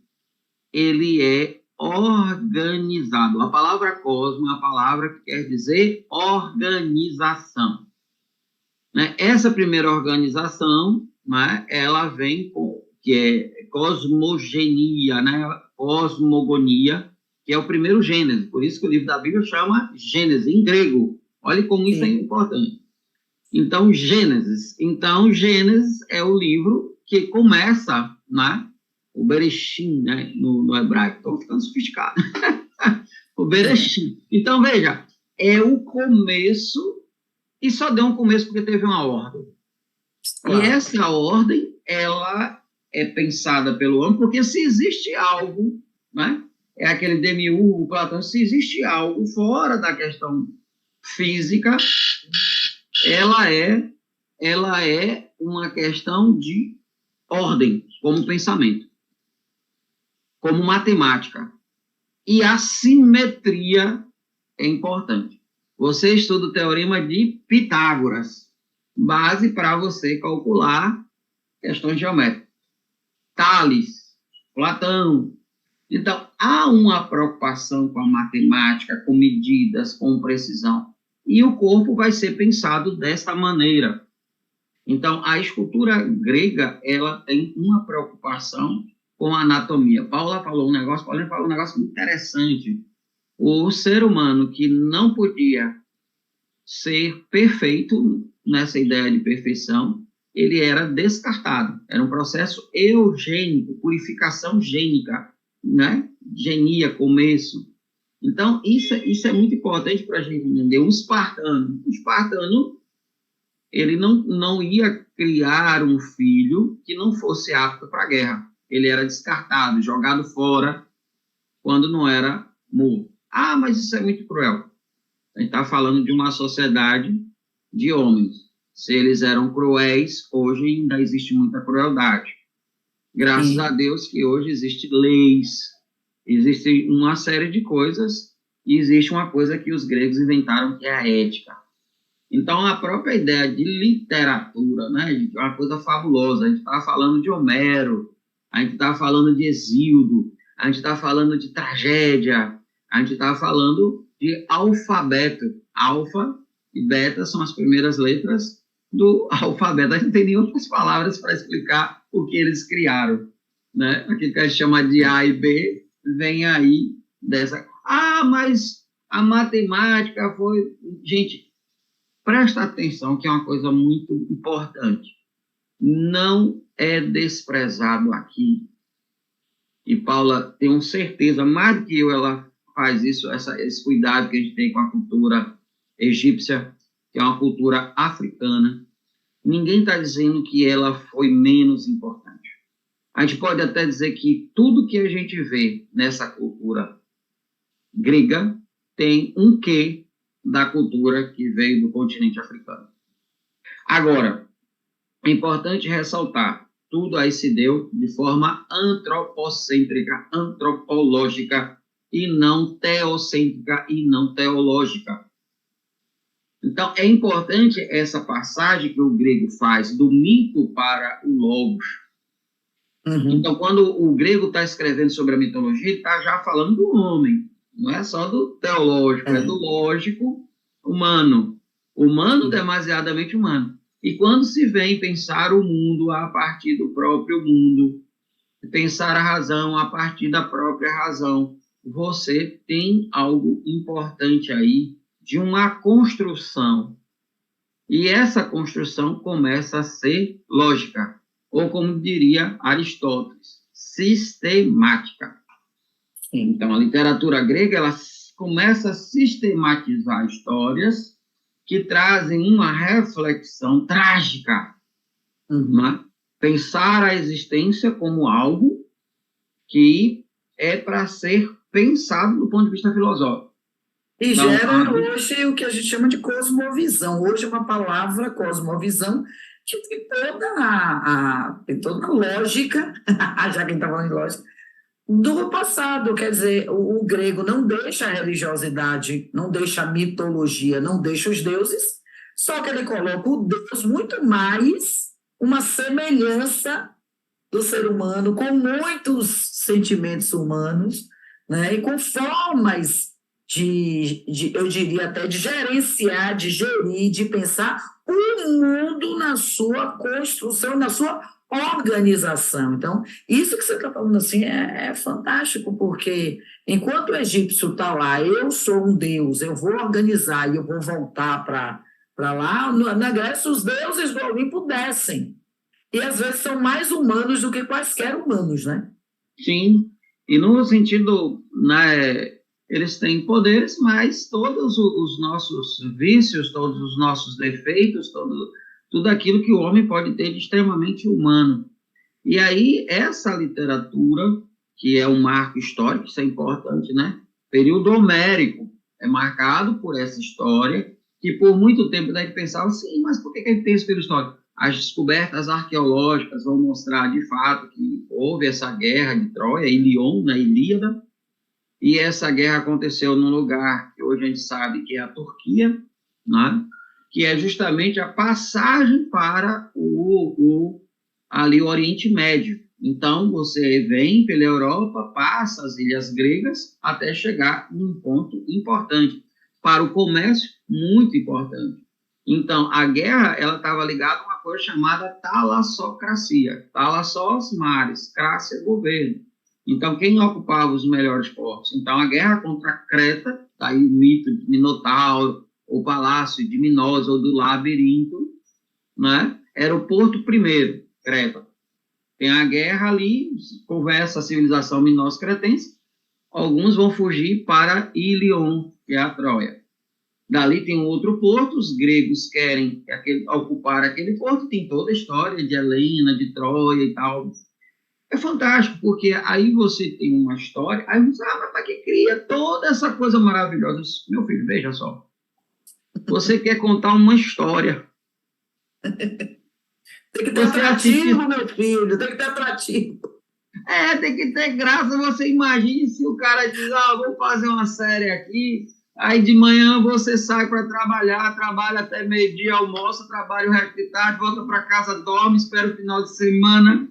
ele é organizado. A palavra cosmo é uma palavra que quer dizer organização. Né? Essa primeira organização, né, ela vem que é cosmogenia, né, cosmogonia, que é o primeiro Gênesis. Por isso que o livro da Bíblia chama Gênesis, em grego. Olha como isso é importante. Então, Gênesis é o livro que começa, né, o Bereshit, né, no hebraico. Estou ficando sofisticado. O Bereshit. Então, veja, é o começo, e só deu um começo porque teve uma ordem. Claro. E essa ordem, ela é pensada pelo homem, porque se existe algo, né, é aquele demiurgo, Platão, se existe algo fora da questão física, ela é uma questão de ordem, como pensamento, como matemática. E a simetria é importante. Você estuda o teorema de Pitágoras, base para você calcular questões geométricas. Tales, Platão. Então, há uma preocupação com a matemática, com medidas, com precisão. E o corpo vai ser pensado dessa maneira. Então, a escultura grega, ela tem uma preocupação com a anatomia. Paula falou um negócio muito interessante. O ser humano que não podia ser perfeito nessa ideia de perfeição, ele era descartado. Era um processo eugênico, purificação gênica, né? Genia, começo. Então, isso é muito importante para a gente entender. Um espartano, ele não ia criar um filho que não fosse apto para a guerra. Ele era descartado, jogado fora, quando não era morto. Ah, mas isso é muito cruel. A gente está falando de uma sociedade de homens. Se eles eram cruéis, hoje ainda existe muita crueldade. Graças a Deus que hoje existem leis, existe uma série de coisas, e existe uma coisa que os gregos inventaram, que é a ética. Então, a própria ideia de literatura, né, gente, é uma coisa fabulosa. A gente está falando de Homero, a gente está falando de Hesíodo, a gente está falando de tragédia, a gente está falando de alfabeto. Alfa e beta são as primeiras letras do alfabeto. A gente não tem nem outras palavras para explicar o que eles criaram, né? Aquilo que a gente chama de A e B vem aí dessa... Ah, mas a matemática foi... Gente, presta atenção que é uma coisa muito importante. Não é desprezado aqui. E Paula, tenho certeza, mais do que eu, ela faz isso, esse cuidado que a gente tem com a cultura egípcia, que é uma cultura africana. Ninguém está dizendo que ela foi menos importante. A gente pode até dizer que tudo que a gente vê nessa cultura grega tem um quê da cultura que veio do continente africano. Agora, é importante ressaltar, tudo aí se deu de forma antropocêntrica, antropológica, e não teocêntrica e não teológica. Então, é importante essa passagem que o grego faz do mito para o logos. Então, quando o grego está escrevendo sobre a mitologia, ele está já falando do homem, não é só do teológico, é do lógico humano. Humano, demasiadamente humano. E quando se vem pensar o mundo a partir do próprio mundo, pensar a razão a partir da própria razão, você tem algo importante aí de uma construção. E essa construção começa a ser lógica, ou como diria Aristóteles, sistemática. Então, a literatura grega ela começa a sistematizar histórias que trazem uma reflexão trágica. Né? Pensar a existência como algo que é para ser pensado do ponto de vista filosófico.
E gera hoje o que a gente chama de cosmovisão. Hoje é uma palavra, cosmovisão, que tem toda a lógica, já que a gente está falando de lógica, do passado. Quer dizer, o grego não deixa a religiosidade, não deixa a mitologia, não deixa os deuses, só que ele coloca o Deus muito mais uma semelhança do ser humano, com muitos sentimentos humanos, né, e com formas eu diria até, de gerenciar, de gerir, de pensar o mundo na sua construção, na sua organização. Então, isso que você está falando assim é fantástico, porque enquanto o egípcio está lá, eu sou um deus, eu vou organizar e eu vou voltar para lá, na Grécia os deuses do Olimpo descem. E às vezes são mais humanos do que quaisquer humanos, né?
Sim, e no sentido, né, eles têm poderes, mas todos os nossos vícios, todos os nossos defeitos, tudo aquilo que o homem pode ter de extremamente humano. E aí, essa literatura, que é um marco histórico, isso é importante, né? Período homérico é marcado por essa história, que por muito tempo deve pensar assim, mas por que a gente tem esse período histórico? As descobertas arqueológicas vão mostrar, de fato, que houve essa guerra de Troia, Ilion, na Ilíada, e essa guerra aconteceu num lugar que hoje a gente sabe que é a Turquia, né? Que é justamente a passagem para ali o Oriente Médio. Então, você vem pela Europa, passa as ilhas gregas, até chegar num ponto importante. Para o comércio, muito importante. Então, a guerra, ela estava ligada a uma coisa chamada talassocracia. Talassós, mares, crácia, governo. Então, quem ocupava os melhores portos? Então, a guerra contra Creta, daí o mito de Minotauro, o palácio de Minos ou do labirinto, né? Era o porto primeiro, Creta. Tem a guerra ali, conversa a civilização minos-cretense, alguns vão fugir para Ilion, que é a Troia. Dali tem um outro porto, os gregos querem ocupar aquele porto, tem toda a história de Helena, de Troia e tal. É fantástico, porque aí você tem uma história, aí você, mas para que cria toda essa coisa maravilhosa? Meu filho, veja só, você quer contar uma história.
Tem que ter atrativo, meu filho, tem que ter atrativo.
Tem que ter graça. Você imagine se o cara diz, vou fazer uma série aqui, aí de manhã você sai para trabalhar, trabalha até meio-dia, almoça, trabalha o resto de tarde, volta para casa, dorme, espera o final de semana,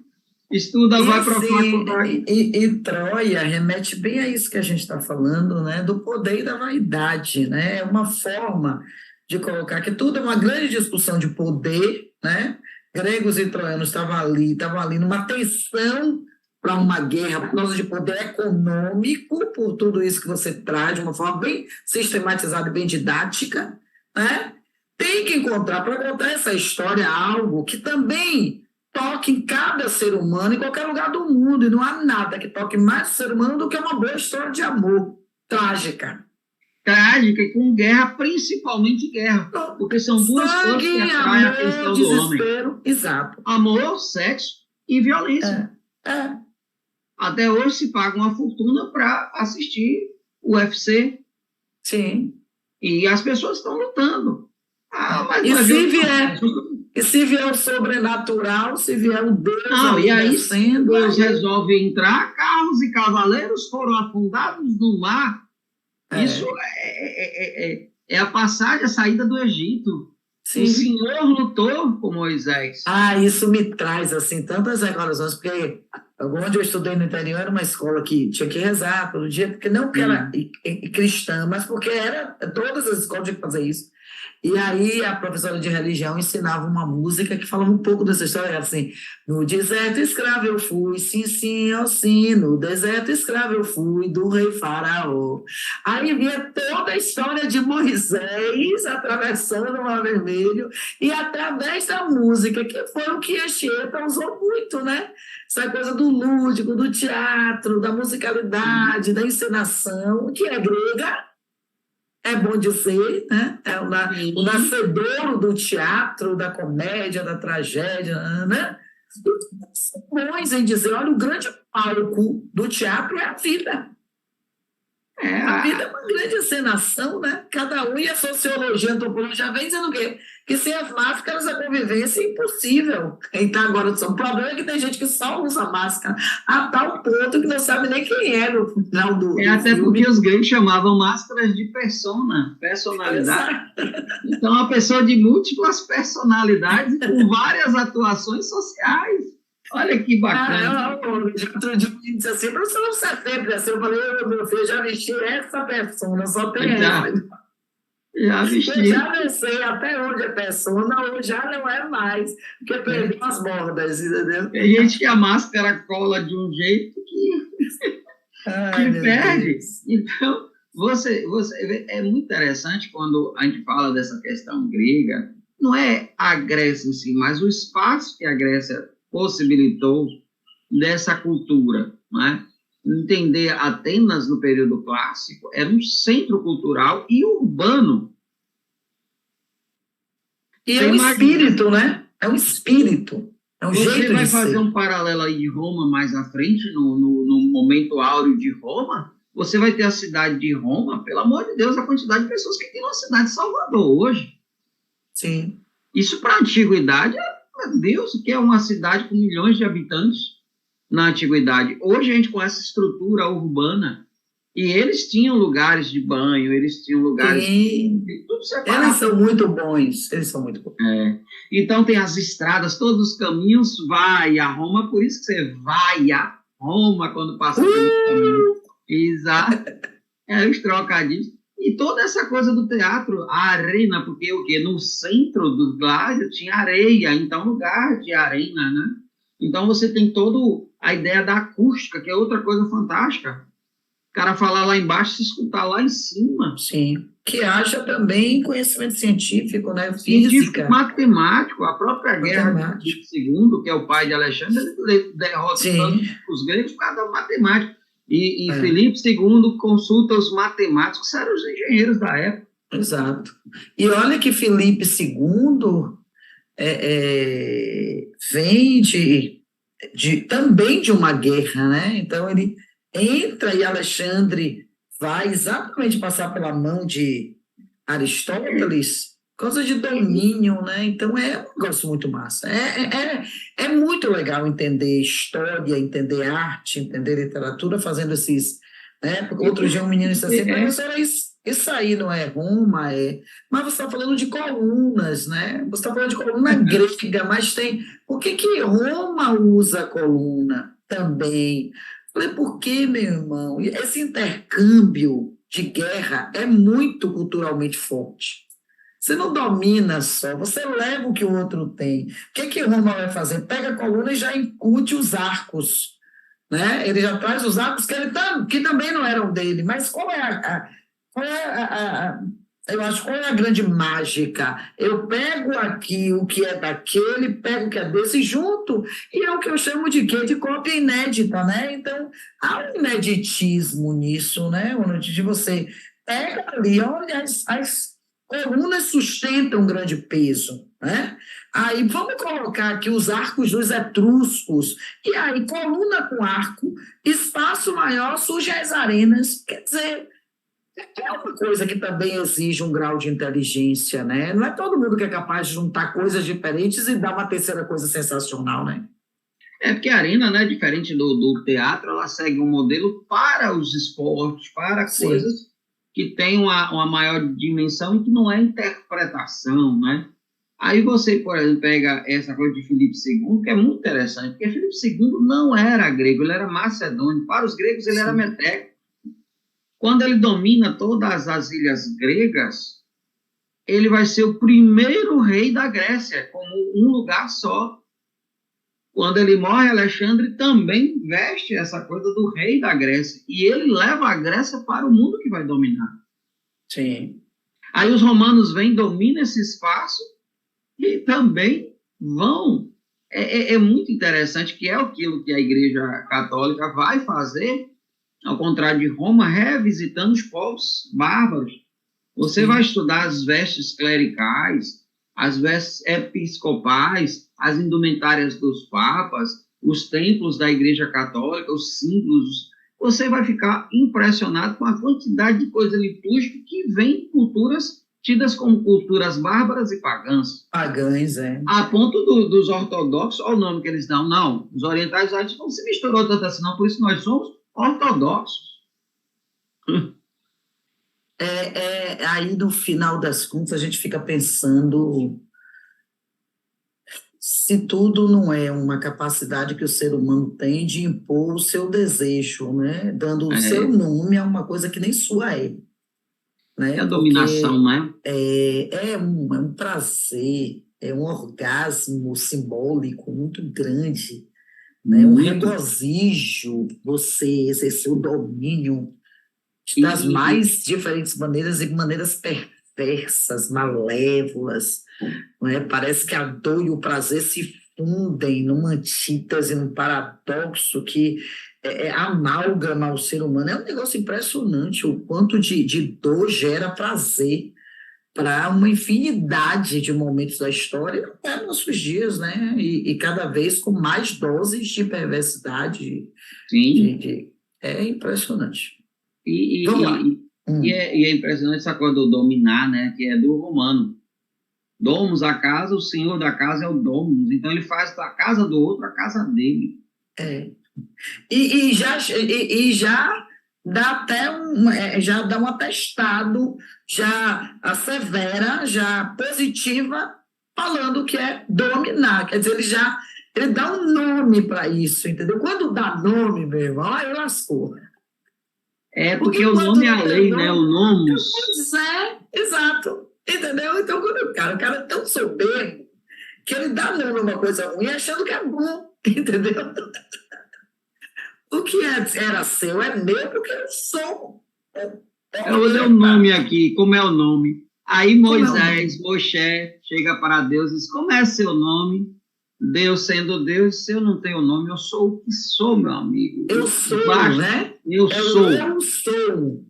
estuda, vai para a faculdade.
E Troia remete bem a isso que a gente está falando, né? Do poder e da vaidade, né? É uma forma de colocar que tudo é uma grande discussão de poder, né? Gregos e troianos estavam ali numa tensão para uma guerra por causa de poder econômico, por tudo isso que você traz, de uma forma bem sistematizada e bem didática, né? Tem que encontrar, para contar essa história, algo que também toque em cada ser humano, em qualquer lugar do mundo, e não há nada que toque mais o ser humano do que uma boa história de amor trágica.
Trágica e com guerra, principalmente guerra, porque são duas coisas que atraem a atenção do homem.
Exato.
Amor, sexo e violência. Até hoje se paga uma fortuna para assistir o UFC.
Sim.
E as pessoas estão lutando.
Mas e se vier o sobrenatural, se vier o Deus
e aí Deus resolve entrar, carros e cavaleiros foram afundados no mar. Isso é a passagem, a saída do Egito. Sim. O Senhor lutou com Moisés.
Isso me traz assim tantas recordações, porque onde eu estudei no interior era uma escola que tinha que rezar todo dia, porque não que era cristã, mas porque todas as escolas tinham que fazer isso. E aí a professora de religião ensinava uma música que falava um pouco dessa história, era assim: no deserto escravo eu fui, sim, sim, ó sim, no deserto escravo eu fui, do rei Faraó. Aí vinha toda a história de Moisés atravessando o Mar Vermelho, e através da música, que foi o que a Anchieta usou muito, né? Essa coisa do lúdico, do teatro, da musicalidade, da encenação, que é grega, é bom dizer, né? É o nascedouro do teatro, da comédia, da tragédia, né? São bons em dizer, olha, o grande palco do teatro é a vida. A vida é uma grande encenação, né? Cada um, e a sociologia, a antropologia vem dizendo o quê? Que sem as máscaras a convivência é impossível. Então, agora, o problema é que tem gente que só usa máscara a tal ponto que não sabe nem quem é no final do
até filme. Porque os gregos chamavam máscaras de personalidade. Então, uma pessoa de múltiplas personalidades com várias atuações sociais. Olha que bacana.
Outro dia me disse assim, você não ser sempre assim. Eu falei, meu filho, já vesti essa persona, só tem essa.
Já vesti.
Eu já não sei até onde é persona, ou já não é mais, porque perdeu as bordas, entendeu?
Tem gente que a máscara cola de um jeito que perde. Deus. Então, você é muito interessante quando a gente fala dessa questão grega, não é a Grécia em si, mas o espaço que a Grécia possibilitou dessa cultura, né? Entender Atenas no período clássico era um centro cultural e urbano.
E é um espírito, né? É um espírito. É um jeito de ser.
Você vai fazer um paralelo aí de Roma mais à frente, no momento áureo de Roma, você vai ter a cidade de Roma, pelo amor de Deus, a quantidade de pessoas que tem na cidade de Salvador hoje.
Sim.
Isso para a antiguidade, meu Deus, que é uma cidade com milhões de habitantes na antiguidade. Hoje a gente com essa estrutura urbana E eles tinham lugares de banho, eles tinham lugares,
Sim,
tudo
eles
separado.
são muito bons, eles são muito bons.
Então tem as estradas, todos os caminhos vai a Roma, por isso que você vai a Roma quando passa pelos caminhos. Exato. Os trocadilhos. E toda essa coisa do teatro, a arena, porque o quê? No centro do Gládio tinha areia, então lugar de arena, né? Então você tem toda a ideia da acústica, que é outra coisa fantástica. O cara falar lá embaixo, se escutar lá em cima.
Sim, que haja também conhecimento científico, né?
Científico,
Física,
matemático, a própria guerra de Filipe
matemática.
II, que é o pai de Alexandre, ele derrota
Sim,
tanto os gregos por causa da matemática. E
é,
Filipe II consulta os matemáticos, que eram os engenheiros da época.
exato. E olha que Filipe II vem também de uma guerra, né? Então ele entra e Alexandre vai exatamente passar pela mão de Aristóteles, coisa de domínio, né? Então é um negócio muito massa. É muito legal entender história, entender arte, entender literatura, fazendo esses. Né? Porque outro dia um menino disse assim, professora, isso aí não é Roma, é. Mas você está falando de colunas, né? Você está falando de coluna grega, mas tem. Por que que Roma usa coluna também? Falei, por que, meu irmão? Esse intercâmbio de guerra é muito culturalmente forte. Você não domina só, você leva o que o outro tem. O que que Roma vai fazer? Pega a coluna e já incute os arcos, né? Ele já traz os arcos que também não eram dele, mas qual é qual é eu acho, qual é a grande mágica? Eu pego aqui o que é daquele, pego o que é desse junto, e é o que eu chamo de quê? De cópia inédita, né? Então, há um ineditismo nisso, né? De você pega ali, olha, as colunas sustentam um grande peso, né? Aí vamos colocar aqui os arcos dos etruscos, e aí coluna com arco, espaço maior, surge as arenas, quer dizer, é uma coisa que também exige um grau de inteligência, né? Não é todo mundo que é capaz de juntar coisas diferentes e dar uma terceira coisa sensacional, né?
Porque a arena, né, diferente do teatro, ela segue um modelo para os esportes, para
Sim,
coisas que têm uma maior dimensão e que não é interpretação, né? Aí você, por exemplo, pega essa coisa de Filipe II, que é muito interessante, porque Filipe II não era grego, ele era macedônio. Para os gregos, ele era
sim.
meteco. Quando ele domina todas as ilhas gregas, ele vai ser o primeiro rei da Grécia, como um lugar só. Quando ele morre, Alexandre também veste essa coisa do rei da Grécia. E ele leva a Grécia para o mundo que vai dominar.
Sim.
Aí os romanos vêm, dominam esse espaço e também vão. É muito interessante que é aquilo que a Igreja Católica vai fazer, ao contrário de Roma, revisitando os povos bárbaros. Você vai
Sim.
estudar as vestes clericais, as vestes episcopais, as indumentárias dos papas, os templos da Igreja Católica, os símbolos. Você vai ficar impressionado com a quantidade de coisa litúrgica que vem de culturas tidas como culturas bárbaras e pagãs.
Pagães, é.
A ponto dos ortodoxos, olha o nome que eles dão, não, os orientais não se misturou tanto assim, não, por isso nós somos ortodoxos.
Aí no final das contas a gente fica pensando se tudo não é uma capacidade que o ser humano tem de impor o seu desejo, né? Dando o seu
É,
nome a uma coisa que nem sua é,
é
né?
a dominação,
Porque
né?
é um prazer, é um orgasmo simbólico muito grande, né? Um
Muito.
regozijo você exercer o domínio
E,
das mais diferentes maneiras e maneiras perversas, malévolas, não é? Parece que a dor e o prazer se fundem numa antítese, num paradoxo que amálgama o ser humano. É um negócio impressionante o quanto de dor gera prazer para uma infinidade de momentos da história, até nossos dias, né? E cada vez com mais doses de perversidade.
sim,
É impressionante.
e,
Vamos lá.
e, e,
Hum.
e é impressionante essa coisa do dominar, né? Que é do romano. Domus, a casa, o senhor da casa é o domus. Então ele faz da casa do outro a casa dele.
É. E já dá até já dá um atestado, já assevera, já positiva, falando que é dominar. Quer dizer, ele dá um nome para isso, entendeu? Quando dá nome, meu irmão, aí lascou.
É
Porque
porque o
quando
nome é
não
a
tem
lei, né? O
nome,
nomus.
pois é, exato. Entendeu? Então, quando o cara é tão soberbo que ele dá nome a uma coisa ruim achando que é bom, entendeu? O que era seu é meu porque eu sou.
Eu usei o
Epa,
nome aqui, como é o nome? Aí
como é o nome?
Moshe, chega para Deus e diz, como é seu nome? Deus sendo Deus, se eu não tenho nome, eu sou o que sou, meu amigo.
Eu sou,
Basta,
né?
eu
É o
sou.
eu sou.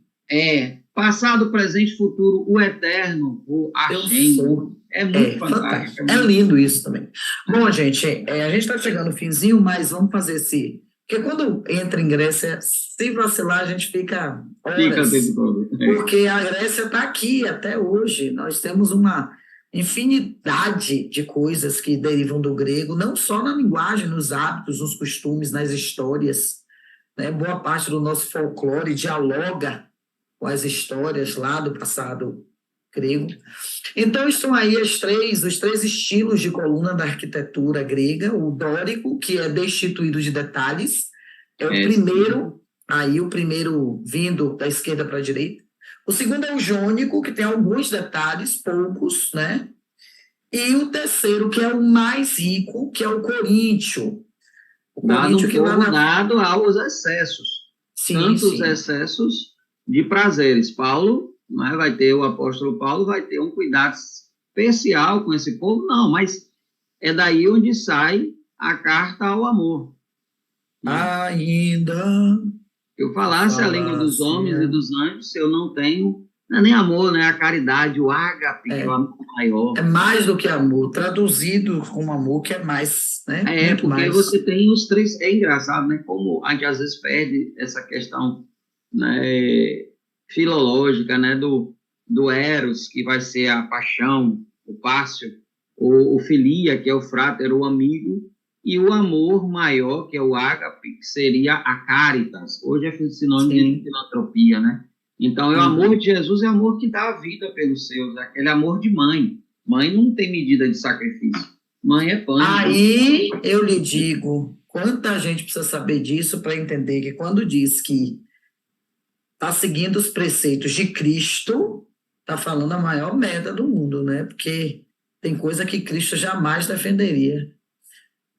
Passado, presente, futuro, o eterno, o
Eu
Hashem.
sou.
É muito
É
fantástico.
fantástico. É lindo isso também. Bom, gente, a gente está chegando no finzinho, mas vamos fazer esse. Porque quando entra em Grécia, se vacilar, a gente fica
Fica o tempo
horas.
todo.
Porque a Grécia está aqui até hoje. Nós temos uma infinidade de coisas que derivam do grego, não só na linguagem, nos hábitos, nos costumes, nas histórias. Né? Boa parte do nosso folclore dialoga com as histórias lá do passado grego. Então, estão aí os três estilos de coluna da arquitetura grega: o dórico, que é destituído de detalhes, é o
Sim.
primeiro, aí o primeiro vindo da esquerda para a direita. O segundo é o jônico, que tem alguns detalhes, poucos, né? E o terceiro, que é o mais rico, que é o coríntio. O
Dado
coríntio
um
que lá
povo
na...
dado aos excessos,
Sim,
tantos
sim.
excessos de prazeres. Paulo, né, vai ter, o apóstolo Paulo vai ter um cuidado especial com esse povo, não, mas é daí onde sai a carta ao amor. Né?
Ainda
Eu
que
falasse a língua dos
falasse,
homens e dos anjos, se eu não tenho, não é nem amor, né? A caridade, o ágape, que é o
é,
amor maior.
é mais do que amor, traduzido como amor, que é mais, né? Muito
Porque
mais.
você tem os três. É engraçado, né? Como a gente às vezes perde essa questão, né, filológica, né? Do Eros, que vai ser a paixão, o pássio, o filia, que é o frater, o amigo, e o amor maior, que é o ágape, que seria a caritas. Hoje é sinônimo de
Sim.
filantropia, né? Então, o amor
Uhum.
de Jesus é amor que dá a vida pelos seus, é aquele amor de mãe. Mãe não tem medida de sacrifício. Mãe é pânico.
Aí eu lhe digo, quanta gente precisa saber disso para entender que quando diz que está seguindo os preceitos de Cristo, está falando a maior merda do mundo, né? Porque tem coisa que Cristo jamais defenderia.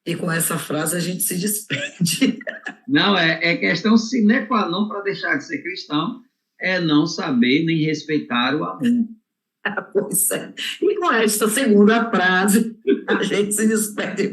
E com essa frase a gente se despede.
Não, é questão sine qua non para deixar de ser cristão, é não saber nem respeitar o amor.
Pois é. E com esta segunda frase, a gente se despede.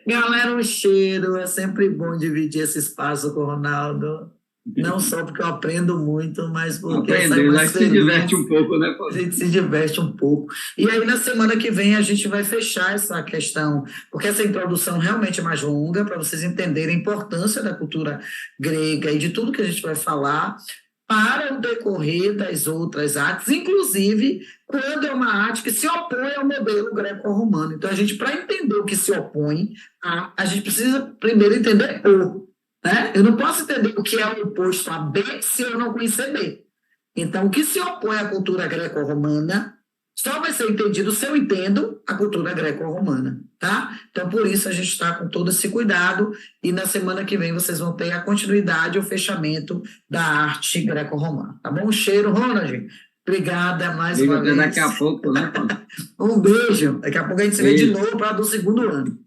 Galera, um cheiro. É sempre bom dividir esse espaço com o Ronaldo. Não só porque eu aprendo muito, mas porque eu saio
Aprendendo,
mais
aí se diverte
feliz.
um pouco, né,
A
Paulo?
gente se diverte um pouco. E aí, na semana que vem, a gente vai fechar essa questão, porque essa introdução realmente é mais longa, para vocês entenderem a importância da cultura grega e de tudo que a gente vai falar para o decorrer das outras artes, inclusive quando é uma arte que se opõe ao modelo greco-romano. Então, a gente, para entender o que se opõe, a gente precisa primeiro entender o. Né? Eu não posso entender o que é o oposto a B se eu não conhecer B. Então, o que se opõe à cultura greco-romana só vai ser entendido se eu entendo a cultura greco-romana, tá? Então, por isso, a gente está com todo esse cuidado e na semana que vem vocês vão ter a continuidade e o fechamento da arte greco-romana, tá bom? Um cheiro, Ronald. Obrigada mais
Digo
uma
até daqui
vez.
a pouco, né, Paulo?
Um beijo. Daqui a pouco a gente se vê de
Beijo.
novo para do segundo ano.